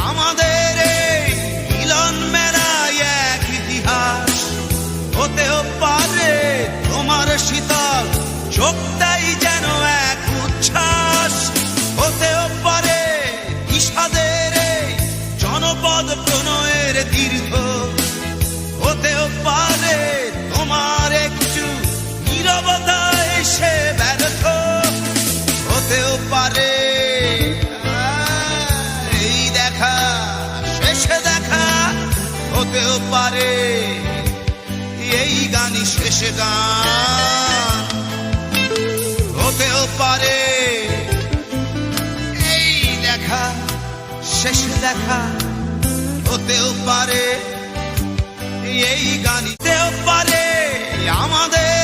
আমাদের এই মিলন মেলায় এক ইতিহাস হতেও পারে। তোমার শীতল চোখটাই যেন এক উচ্ছ্বাস হতেও পারে। বিষাদের এই জনপদ প্রণয়ের তীর্থ হতেও পারে। তোমার একটু নীরবতা এসে ব্যর্থ হতেও পারে। এই দেখা শেষে দেখা হতেও পারে। এই গানই শেষে গান হতেও পারে। এই দেখা শেষে দেখা হতেও পারে। এই গানই হতেও পারে। আমাদের